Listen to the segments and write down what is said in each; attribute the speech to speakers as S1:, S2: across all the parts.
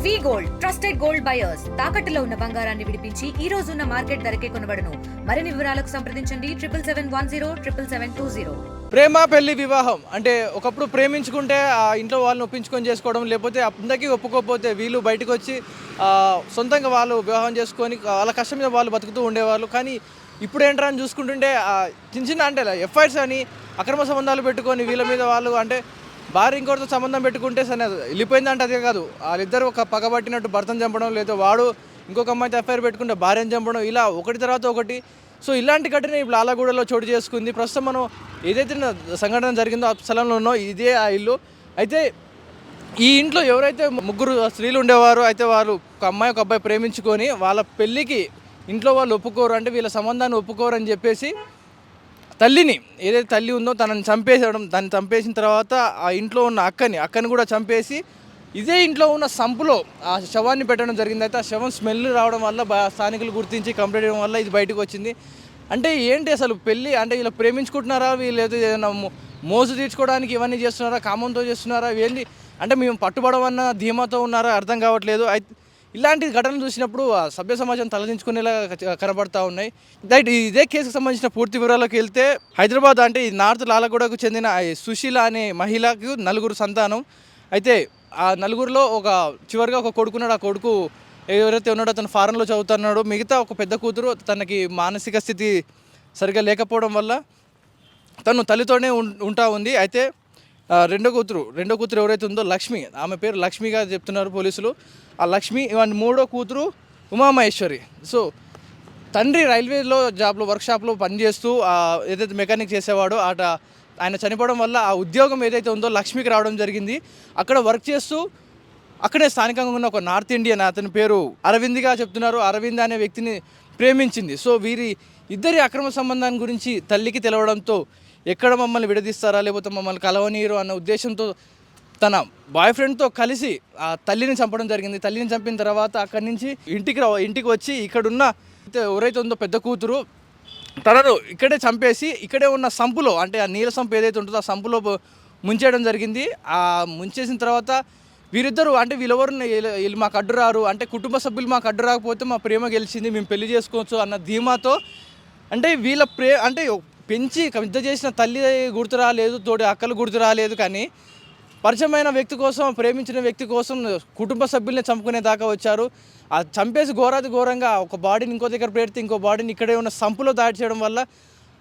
S1: వి gold trusted gold buyers తాకట్టులో ఉన్న బంగారాన్ని విడిపించి ఈ రోజు ఉన్న మార్కెట్ ధరకే కొనబడును. మరిన్ని వివరాలకు సంప్రదించండి 7710777020.
S2: ప్రేమ పెళ్లి వివాహం అంటే ఒకప్పుడు ప్రేమించుకుంటే ఆ ఇంట్లో వాళ్ళని ఒప్పించుకొని చేసుకోవడం, లేకపోతే అందరికీ ఒప్పుకోకపోతే వీళ్ళు బయటకు వచ్చి సొంతంగా వాళ్ళు వివాహం చేసుకొని వాళ్ళ కష్టం మీద వాళ్ళు బతుకుతూ ఉండేవాళ్ళు. కానీ ఇప్పుడు ఏంట్రా అని చూసుకుంటుంటే చిన్న చిన్న అంటే ఎఫ్ఐఆర్స్ అని అక్రమ సంబంధాలు పెట్టుకొని వీళ్ళ మీద వాళ్ళు అంటే భార్య ఇంకోటితో సంబంధం పెట్టుకుంటే సరే వెళ్ళిపోయిందంటే అదే కాదు, వాళ్ళిద్దరు ఒక పగబట్టినట్టు భర్తను చంపడం, లేదా వాడు ఇంకొక అమ్మాయితో ఎఫ్ఐఆర్ పెట్టుకుంటే భార్యను చంపడం, ఇలా ఒకటి తర్వాత ఒకటి. సో ఇలాంటి ఘటన ఇప్పుడు లాలాగూడలో చోటు చేసుకుంది. ప్రస్తుతం మనం ఏదైతే సంఘటన జరిగిందో ఆ స్థలంలో ఉన్నాం, ఇదే ఆ ఇల్లు. అయితే ఈ ఇంట్లో ఎవరైతే ముగ్గురు స్త్రీలు ఉండేవారు, అయితే వారు ఒక అమ్మాయి ఒక అబ్బాయి ప్రేమించుకొని వాళ్ళ పెళ్ళికి ఇంట్లో వాళ్ళు ఒప్పుకోరు, అంటే వీళ్ళ సంబంధాన్ని ఒప్పుకోరు అని చెప్పేసి తల్లిని ఏదైతే తల్లి ఉందో తనని చంపేసడం, దాన్ని చంపేసిన తర్వాత ఆ ఇంట్లో ఉన్న అక్కని కూడా చంపేసి ఇదే ఇంట్లో ఉన్న సంపులో ఆ శవాన్ని పెట్టడం జరిగింది. అయితే ఆ శవం స్మెల్ రావడం వల్ల స్థానికులు గుర్తించి కంప్లైంట్ చేయడం వల్ల ఇది బయటకు వచ్చింది. అంటే ఏంటి అసలు పెళ్ళి అంటే వీళ్ళు ప్రేమించుకుంటున్నారా, వీళ్ళు ఏదైనా మోజు తీర్చుకోవడానికి ఇవన్నీ చేస్తున్నారా, కామంతో చేస్తున్నారా, ఏంటి అంటే మేము పట్టుబడమన్న ధీమాతో ఉన్నారా అర్థం కావట్లేదు. అయితే ఇలాంటి ఘటనలు చూసినప్పుడు సభ్య సమాజం తలదించుకునేలా కనబడతా ఉన్నాయి. ఇదే కేసుకు సంబంధించిన పూర్తి వివరాలకు వెళ్తే హైదరాబాద్ అంటే ఈ నార్త్ లాలగూడకు చెందిన సుశీల అనే మహిళకు 4 సంతానం. అయితే ఆ 4లో చివరిగా ఒక కొడుకున్నాడు. ఆ కొడుకు ఎవరైతే ఉన్నాడో అతను ఫారెన్లో చదువుతున్నాడు. మిగతా ఒక పెద్ద కూతురు తనకి మానసిక స్థితి సరిగ్గా లేకపోవడం వల్ల తను తల్లితోనే ఉంటా ఉంది. అయితే రెండో కూతురు ఎవరైతే ఉందో లక్ష్మి, ఆమె పేరు లక్ష్మిగా చెప్తున్నారు పోలీసులు. ఆ లక్ష్మి మూడో కూతురు ఉమామహేశ్వరి. సో తండ్రి రైల్వేలో వర్క్షాప్లో పనిచేస్తూ ఏదైతే మెకానిక్ చేసేవాడో ఆయన చనిపోవడం వల్ల ఆ ఉద్యోగం ఏదైతే ఉందో లక్ష్మికి రావడం జరిగింది. అక్కడ వర్క్ చేస్తూ అక్కడే స్థానికంగా ఉన్న ఒక నార్త్ ఇండియన్, అతని పేరు అరవింద్గా చెప్తున్నారు, అరవింద్ అనే వ్యక్తిని ప్రేమించింది. సో వీరి ఇద్దరి అక్రమ సంబంధాన్ని గురించి తల్లికి తెలవడంతో ఎక్కడ మమ్మల్ని విడదీస్తారా, లేకపోతే మమ్మల్ని కలవనీరు అన్న ఉద్దేశంతో తన బాయ్ ఫ్రెండ్తో కలిసి ఆ తల్లిని చంపడం జరిగింది. తల్లిని చంపిన తర్వాత అక్కడి నుంచి ఇంటికి వచ్చి ఇక్కడున్న ఎవరైతే ఉందో పెద్ద కూతురు తనను ఇక్కడే చంపేసి ఇక్కడే ఉన్న సంపులో, అంటే ఆ నీళ్ళ సంపు ఏదైతే ఉంటుందో ఆ సంపులో ముంచేయడం జరిగింది. ఆ ముంచేసిన తర్వాత వీరిద్దరూ అంటే వీళ్ళు మాకు అడ్డు రారు, అంటే కుటుంబ సభ్యులు మాకు అడ్డు రాకపోతే మా ప్రేమ గెలిచింది, మేము పెళ్లి చేసుకోవచ్చు అన్న ధీమాతో, అంటే వీళ్ళ అంటే పెంచి పెద్ద చేసిన తల్లి గుర్తు రాలేదు, తోటి అక్కలు గుర్తు రాలేదు, కానీ పరిచయమైన వ్యక్తి కోసం, ప్రేమించిన వ్యక్తి కోసం కుటుంబ సభ్యుల్ని చంపుకునే దాకా వచ్చారు. ఆ చంపేసి ఘోరంగా ఒక బాడీని ఇంకో దగ్గర పెడితే ఇంకో బాడీని ఇక్కడే ఉన్న సంపులో దాడి చేయడం వల్ల,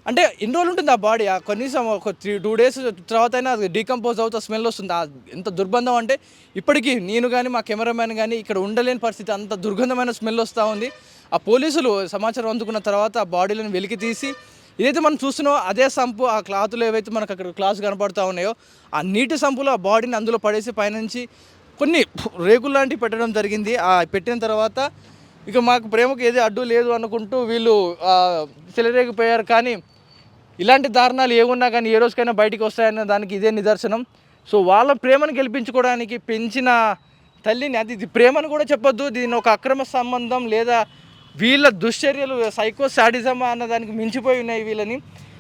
S2: అంటే ఎన్ని రోజులు ఉంటుంది ఆ బాడీ, కనీసం ఒక 2 days తర్వాత అయినా అది డీకంపోజ్ అవుతా స్మెల్ వస్తుంది. ఎంత దుర్గంధం అంటే ఇప్పటికీ నేను కానీ మా కెమెరామ్యాన్ కానీ ఇక్కడ ఉండలేని పరిస్థితి, అంత దుర్గంధమైన స్మెల్ వస్తూ ఉంది. ఆ పోలీసులు సమాచారం అందుకున్న తర్వాత ఆ బాడీలను వెలికి తీసి ఏదైతే మనం చూస్తున్నామో అదే సంపు, ఆ క్లాతులు ఏవైతే మనకు అక్కడ క్లాస్ కనపడుతూ ఉన్నాయో ఆ నీటి సంపులో ఆ బాడీని అందులో పడేసి పైనుంచి కొన్ని రేకులు లాంటివి పెట్టడం జరిగింది. పెట్టిన తర్వాత ఇక మాకు ప్రేమకు ఏది అడ్డు లేదు అనుకుంటూ వీళ్ళు చెలరేగిపోయారు. కానీ ఇలాంటి దారుణాలు ఏమున్నా కానీ ఏ రోజుకైనా బయటికి వస్తాయన్న దానికి ఇదే నిదర్శనం. సో వాళ్ళ ప్రేమను గెలిపించుకోవడానికి పెంచిన తల్లిని, ఇది ప్రేమను కూడా చెప్పొద్దు, దీని ఒక అక్రమ సంబంధం లేదా వీళ్ళ దుశ్చర్యలు సైకో శాడిజమా అన్న దానికి మించిపోయి ఉన్నాయి వీళ్ళని.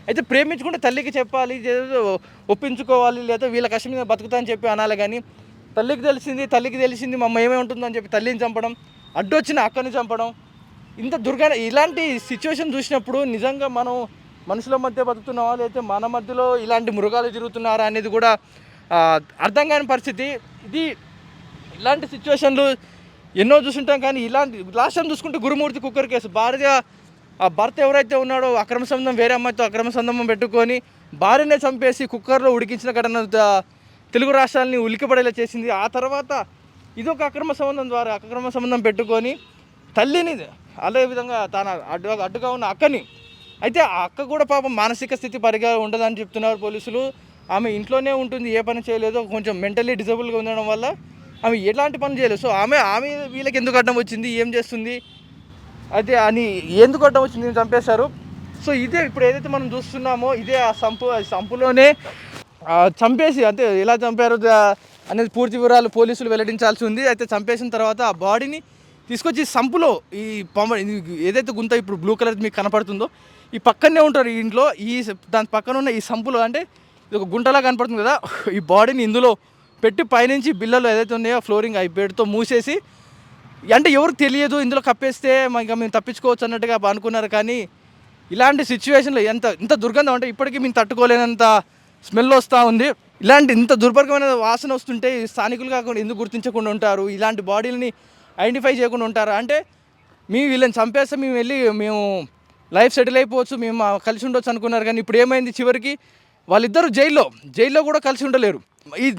S2: అయితే ప్రేమించుకుంటే తల్లికి చెప్పాలి, ఒప్పించుకోవాలి, లేదా వీళ్ళ కష్టం మీద బతుకుతా అని చెప్పి అనాలి. కానీ తల్లికి తెలిసింది మా అమ్మ ఏమేమి ఉంటుందని చెప్పి తల్లిని చంపడం, అడ్డొచ్చిన అక్కని చంపడం, ఇలాంటి సిచ్యువేషన్ చూసినప్పుడు నిజంగా మనం మనుషుల మధ్య బతుకుతున్నావా, లేకపోతే మన మధ్యలో ఇలాంటి మృగాలు తిరుగుతున్నారా అనేది కూడా అర్థం కాని పరిస్థితి. ఇలాంటి సిచ్యువేషన్లు ఎన్నో చూసుంటాం. కానీ ఇలాంటి లాస్ట్ టైం చూసుకుంటే గురుమూర్తి కుక్కర్ కేసు, భర్త ఎవరైతే ఉన్నాడో అక్రమ సంబంధం, వేరే అమ్మాయితో అక్రమ సంబంధం పెట్టుకొని భార్యనే చంపేసి కుక్కర్లో ఉడికించిన ఘటన తెలుగు రాష్ట్రాలని ఉలికిపడేలా చేసింది. ఆ తర్వాత ఇదొక అక్రమ సంబంధం పెట్టుకొని తల్లిని, అదేవిధంగా తన అడ్డుగా ఉన్న అక్కని, అయితే ఆ అక్క కూడా పాపం మానసిక స్థితి పరిగా ఉండదని చెప్తున్నారు పోలీసులు. ఆమె ఇంట్లోనే ఉంటుంది, ఏ పని చేయలేదు, కొంచెం మెంటల్లీ డిజబుల్గా ఉండడం వల్ల ఆమె ఎలాంటి పని చేయలేదు. సో ఆమె వీళ్ళకి ఎందుకు అడ్డం వచ్చింది, ఏం చేస్తుంది, అయితే అని ఎందుకు అడ్డం వచ్చింది, చంపేశారు. సో ఇదే ఇప్పుడు ఏదైతే మనం చూస్తున్నామో ఇదే ఆ సంపులోనే చంపేసి, అంటే ఎలా చంపారు అనేది పూర్తి వివరాలు పోలీసులు వెల్లడించాల్సి ఉంది. అయితే చంపేసిన తర్వాత ఆ బాడీని తీసుకొచ్చి సంపులో ఏదైతే గుంత ఇప్పుడు బ్లూ కలర్ మీకు కనపడుతుందో ఈ పక్కనే ఉంటారు ఈ ఇంట్లో, దాని పక్కన ఉన్న ఈ సంపులో, అంటే ఇది ఒక గుంటలా కనపడుతుంది కదా, ఈ బాడీని ఇందులో పెట్టి పైనుంచి బిల్లలు ఏదైతే ఉన్నాయో ఫ్లోరింగ్ అవి బెడ్తో మూసేసి, అంటే ఎవరికి తెలియదు ఇందులో కప్పేస్తే ఇంకా మేము తప్పించుకోవచ్చు అన్నట్టుగా అనుకున్నారు. కానీ ఇలాంటి సిచ్యువేషన్లో ఇంత దుర్గంధం అంటే ఇప్పటికీ మేము తట్టుకోలేనంత స్మెల్ వస్తూ ఉంది. ఇలాంటి ఇంత దుర్భరమైన వాసన వస్తుంటే స్థానికులు కాకుండా ఎందుకు గుర్తించకుండా ఉంటారు? ఇలాంటి బాడీలని ఐడెంటిఫై చేయకుండా ఉంటారు? అంటే వీళ్ళని చంపేస్తే మేము లైఫ్ సెటిల్ అయిపోవచ్చు, మేము కలిసి ఉండొచ్చు అనుకున్నారు. కానీ ఇప్పుడు ఏమైంది, చివరికి వాళ్ళిద్దరూ జైల్లో కూడా కలిసి ఉండలేరు.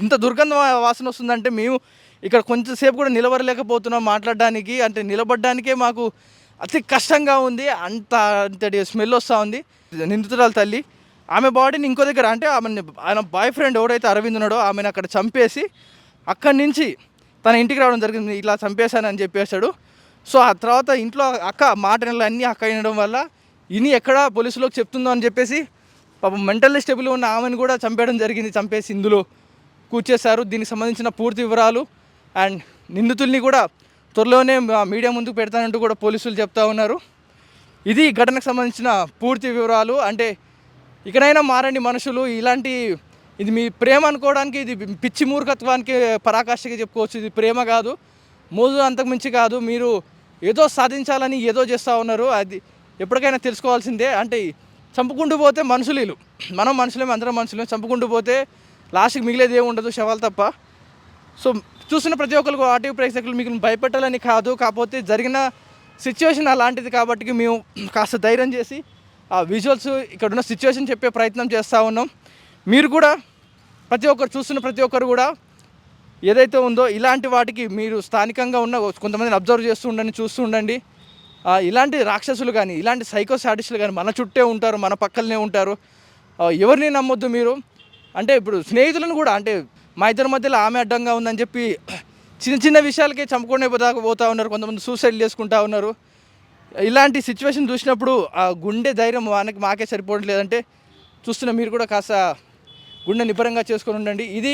S2: ఇంత దుర్గంధ వాసన వస్తుందంటే మేము ఇక్కడ కొంచెంసేపు కూడా నిలబడలేకపోతున్నాం మాట్లాడడానికి. అంటే నిలబడడానికే మాకు అతి కష్టంగా ఉంది, అంతటి స్మెల్ వస్తూ ఉంది. నిందితురాలు తల్లి ఆమె బాడీని ఇంకో దగ్గర, అంటే ఆయన బాయ్ ఫ్రెండ్ ఎవరైతే అరవింద్ ఉన్నాడో ఆమెను అక్కడ చంపేసి అక్కడి నుంచి తన ఇంటికి రావడం జరిగింది. ఇట్లా చంపేశానని చెప్పేశాడు. సో ఆ తర్వాత ఇంట్లో అక్క మాటలు అన్నీ అక్క వినడం వల్ల ఎక్కడ పోలీసులకు చెప్తుందో అని చెప్పేసి పాపం మెంటల్లీ స్టేబుల్ ఉన్న ఆమెను కూడా చంపేయడం జరిగింది. చంపేసి ఇందులో కూర్చేశారు. దీనికి సంబంధించిన పూర్తి వివరాలు అండ్ నిందితుల్ని కూడా త్వరలోనే మీడియా ముందుకు పెడతానంటూ కూడా పోలీసులు చెప్తా ఉన్నారు. ఇది ఘటనకు సంబంధించిన పూర్తి వివరాలు. అంటే ఇకనైనా మారండి మనుషులు. ఇది మీ ప్రేమ అనుకోవడానికి ఇది పిచ్చి మూర్ఖత్వానికి పరాకాష్ఠగా చెప్పుకోవచ్చు. ఇది ప్రేమ కాదు, మోజు అంతకుమించి కాదు. మీరు ఏదో సాధించాలని ఏదో చేస్తూ ఉన్నారు. అది ఎప్పటికైనా తెలుసుకోవాల్సిందే. అంటే చంపుకుంటూ పోతే మనుషులు వీళ్ళు, మనం మనుషులేమే, అందరం మనుషులేమే. చంపుకుంటూ పోతే లాస్ట్కి మిగిలేది ఏమి ఉండదు, శవాలు తప్ప. సో చూసిన ప్రతి ఒక్కరికి ఆర్టీవీ ప్రేక్షకులు మీకు భయపెట్టాలని కాదు, కాకపోతే జరిగిన సిచ్యువేషన్ అలాంటిది కాబట్టి మేము కాస్త ధైర్యం చేసి ఆ విజువల్స్ ఇక్కడ ఉన్న సిచ్యువేషన్ చెప్పే ప్రయత్నం చేస్తూ ఉన్నాం. మీరు కూడా చూస్తున్న ప్రతి ఒక్కరు కూడా ఏదైతే ఉందో ఇలాంటి వాటికి మీరు స్థానికంగా ఉన్న కొంతమందిని అబ్జర్వ్ చేస్తూ ఉండండి, చూస్తూ ఉండండి. ఇలాంటి రాక్షసులు కానీ ఇలాంటి సైకో సాడిస్టులు కానీ మన చుట్టే ఉంటారు, మన పక్కనే ఉంటారు. ఎవరిని నమ్మొద్దు మీరు. అంటే ఇప్పుడు స్నేహితులను కూడా, అంటే మా ఇద్దరి మధ్యలో ఆమె అడ్డంగా ఉందని చెప్పి చిన్న విషయాలకే చంపుకునే పోతూ ఉన్నారు. కొంతమంది సూసైడ్ చేసుకుంటూ ఉన్నారు. ఇలాంటి సిచ్యువేషన్ చూసినప్పుడు ఆ గుండె ధైర్యం మాకే సరిపోవడం లేదంటే చూస్తున్న మీరు కూడా కాస్త గుండె నిబ్బరంగా చేసుకొని ఉండండి. ఇది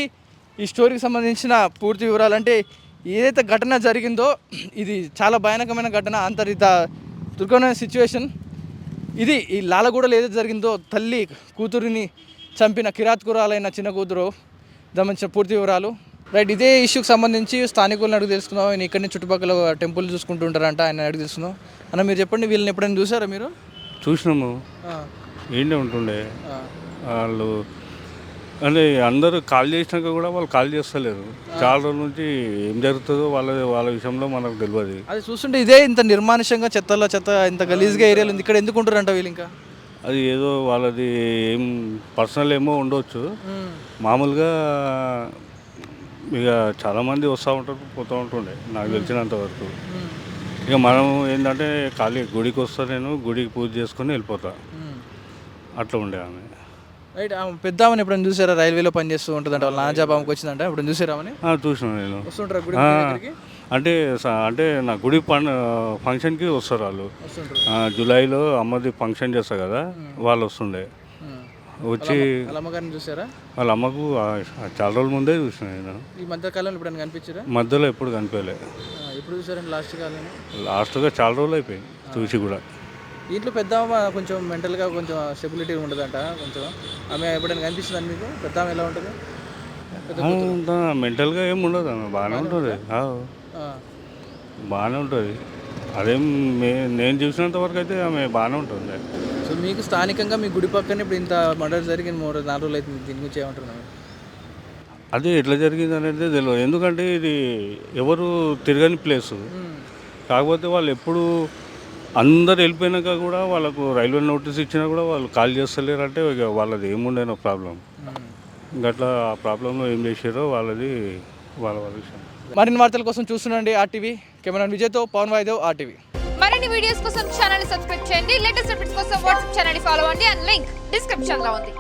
S2: ఈ స్టోరీకి సంబంధించిన పూర్తి వివరాలు. అంటే ఏదైతే ఘటన జరిగిందో ఇది చాలా భయానకమైన ఘటన, అంతరిత దుర్గమైన సిచ్యువేషన్. ఇది ఈ లాలగూడలో ఏదైతే జరిగిందో తల్లి కూతురిని చంపిన కిరాతకురాలైన చిన్న కూతురు సంబంధించిన పూర్తి వివరాలు. రైట్, ఇదే ఇష్యూకి సంబంధించి స్థానికులను అడిగి తెలుసుకుందాం. ఆయన ఇక్కడి నుంచి చుట్టుపక్కల టెంపుల్ చూసుకుంటూ ఉంటారంట, ఆయన అడిగి తెలుసుకుందాం. అన్న మీరు చెప్పండి, వీళ్ళని ఎప్పుడైనా చూసారా మీరు?
S3: చూసినాము, ఏంటి ఉంటుండే వాళ్ళు. అంటే అందరూ కాల్ చేసినాక కూడా వాళ్ళు కాల్ చేస్తలేరు. చాలా రోజుల నుంచి ఏం జరుగుతుందో వాళ్ళ విషయంలో మనకు తెలియదు.
S2: అది చూస్తుంటే ఇదే ఇంత నిర్మానుషంగా చెత్త ఇంత గలీజ్గా ఏరియాలో ఉంది, ఇక్కడ ఎందుకు ఉంటారంట వీళ్ళు? ఇంకా
S3: అది ఏదో వాళ్ళది ఏం పర్సనల్ ఏమో ఉండవచ్చు. మామూలుగా ఇక చాలామంది వస్తూ ఉంటారు, పోతూ ఉంటుండే నాకు తెలిసినంత వరకు. ఇక మనం ఏంటంటే ఖాళీ గుడికి వస్తా, నేను గుడికి పూజ చేసుకొని వెళ్ళిపోతా, అట్లా ఉండే ఆమె.
S2: రైట్, పెద్ద ఆమెను ఎప్పుడైనా చూసారా? రైల్వేలో పనిచేస్తూ ఉంటుందంట, వాళ్ళ నాన్న జాబ్ ఆమెకు వచ్చిందంట, ఎప్పుడైనా చూసారామని?
S3: చూసినా నేను.
S2: వస్తుంటారా గుడి దగ్గరికి?
S3: అంటే నా గుడి ఫంక్షన్కి వస్తారు వాళ్ళు. జూలైలో అమ్మది ఫంక్షన్ చేస్తా కదా, వాళ్ళు వస్తుండే. వచ్చి
S2: వాళ్ళ అమ్మగారిని చూసారా?
S3: వాళ్ళ అమ్మకు చాలా రోజుల ముందే చూసిన నేను.
S2: ఈ మధ్య కాలంలో ఎప్పుడైనా కనిపించారా?
S3: మధ్యలో ఎప్పుడు కనిపించలే.
S2: ఎప్పుడు చూసారండి
S3: లాస్ట్గా చాలా రోజులు అయిపోయింది చూసి కూడా.
S2: ఇంట్లో పెద్ద కొంచెం మెంటల్గా కొంచెం స్టెబిలిటీ ఉంటుందంట కొంచెం. ఆమె ఎప్పుడైనా కనిపిస్తుందని మీకు? పెద్ద ఆమె ఎలా ఉంటుంది?
S3: మెంటల్గా ఏమి ఉండదు, ఆమె బాగానే ఉంటుంది, బాగానే ఉంటుంది. అదేం నేను చూసినంత వరకు అయితే ఆమె బాగానే ఉంటుంది.
S2: సో మీకు స్థానికంగా మీ గుడి పక్కన ఇప్పుడు ఇంత మర్డర్ జరిగిన 4 రోజులు అయితే దీని గురించి ఏమంటున్నాను?
S3: అదే ఎట్లా జరిగింది అనేది తెలియదు, ఎందుకంటే ఇది ఎవరు తిరగని ప్లేసు. కాకపోతే వాళ్ళు ఎప్పుడు అందరు వెళ్ళిపోయినాక కూడా వాళ్ళకు రైల్వే నోటీస్ ఇచ్చినా కూడా వాళ్ళు కాల్ చేస్తలేరు. అంటే ఇక వాళ్ళది ఏముండేనో ప్రాబ్లం, గట్లా ఆ ప్రాబ్లంలో ఏం చేసారో వాళ్ళది వాళ్ళ విషయం.
S2: మరిన్ని వార్తల కోసం చూస్తుండండి ఆర్టీవీ. కెమెరా విజయ్తో పవన్ వాయిదేవ్, ఆర్టీవీ.
S4: మరిన్ని వీడియోస్ కోసం ఛానల్ సబ్స్క్రైబ్ చేయండి. లేటెస్ట్ అప్డేట్స్ కోసం వాట్సాప్ ఛానల్ ఫాలో అవ్వండి. అండ్ లింక్ డిస్క్రిప్షన్ లో ఉంది.